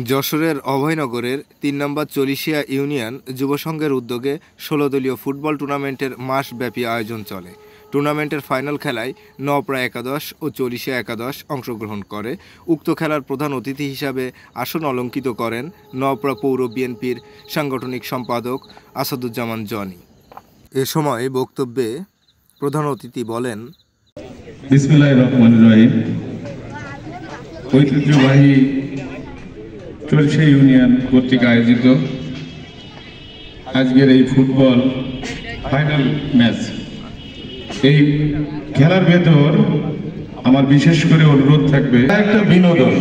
যশোরের অভয়নগরের ৩ নম্বর চলিশিয়া ইউনিয়ন যুব সংঘের উদ্যোগে ১৬ দলীয় ফুটবল টুর্নামেন্টের মাসব্যাপী আয়োজন চলে। টুর্নামেন্টের ফাইনাল খেলায় নওপড়া একাদশ ও চলিশিয়া একাদশ অংশগ্রহণ করে। উক্ত খেলার প্রধান অতিথি হিসাবে আসন অলঙ্কিত করেন নওপড়া পৌর বিএনপির সাংগঠনিক সম্পাদক আসাদুজ্জামান জনি। এ সময় বক্তব্যে প্রধান অতিথি বলেন, বিসমিল্লাহির রহমানির রহিম। ঐতিহ্যবাহী চলছে ইউনিয়ন কর্তৃক আয়োজিত আজকের এই ফুটবল ফাইনাল ম্যাচ, এই খেলার ভেতর আমার বিশেষ করে অনুরোধ থাকবে, একটা বিনোদন।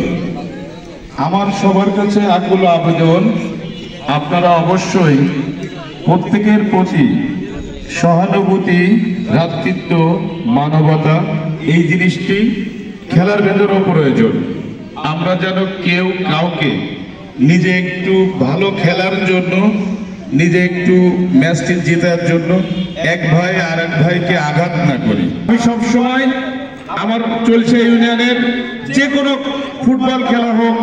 আমার সবার কাছে আকুল আবেদন, আপনারা অবশ্যই প্রত্যেকের প্রতি সহানুভূতি, ভ্রাতৃত্ব, মানবতা, এই জিনিসটি খেলার ভেতরও প্রয়োজন। আমরা যেন কেউ কাউকে নিজে একটু ভালো খেলার জন্য, নিজে একটু ম্যাচটি জেতার জন্য এক ভাই আর এক ভাইকে আঘাত না করি। আমি সবসময় আমার চলছে ইউনিয়নের যে কোনো ফুটবল খেলা হোক,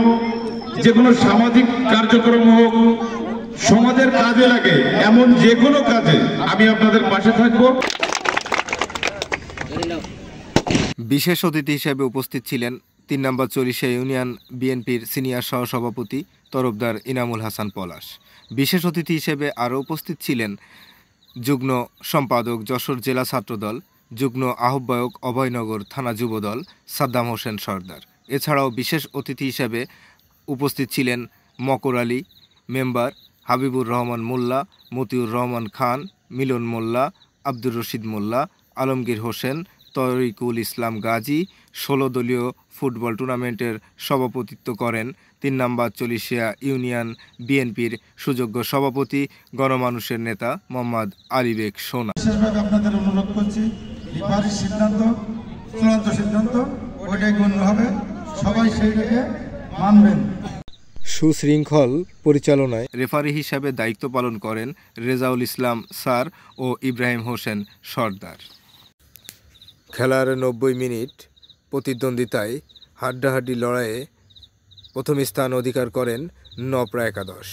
যে কোনো সামাজিক কার্যক্রম হোক, সমাজের কাজে লাগে এমন যে কোনো কাজে আমি আপনাদের পাশে থাকবো। বিশেষ অতিথি হিসেবে উপস্থিত ছিলেন ৩ নম্বর চলিশিয়া ইউনিয়ন বিএনপির সিনিয়র সহসভাপতি তরফদার ইনামুল হাসান পলাশ। বিশেষ অতিথি হিসেবে আরও উপস্থিত ছিলেন যুগ্ম সম্পাদক যশোর জেলা ছাত্রদল, যুগ্ম আহ্বায়ক অভয়নগর থানা যুবদল সাদ্দাম হোসেন সর্দার। এছাড়াও বিশেষ অতিথি হিসেবে উপস্থিত ছিলেন মকর আলী মেম্বার, হাবিবুর রহমান মোল্লা, মতিউর রহমান খান, মিলন মোল্লা, আব্দুর রশিদ মোল্লা, আলমগীর হোসেন, তরিকুল ইসলাম গাজী। ১৬ দলীয় ফুটবল টুর্নামেন্টের সভাপতিত্ব করেন ৩ নম্বর চলিশিয়া ইউনিয়ন বিএনপির সুযোগ্য সভাপতি, গণমানুষের নেতা মোহাম্মদ আলীবেগ সোনা। বিশেষভাবে আপনাদের অনুরোধ করছি, রেফারির সিদ্ধান্ত চূড়ান্ত সিদ্ধান্ত, ওইটাই গণ্য হবে, সবাই সেইটাকে মানবেন। সুশৃঙ্খল পরিচালনায় রেফারি হিসাবে দায়িত্ব পালন করেন রেজাউল ইসলাম স্যার ও ইব্রাহিম হোসেন সর্দার। খেলার ৯০ মিনিট প্রতিদ্বন্দ্বিতায় হাড্ডাহাড্ডি লড়াইয়ে প্রথম স্থান অধিকার করেন নওপড়া একাদশ।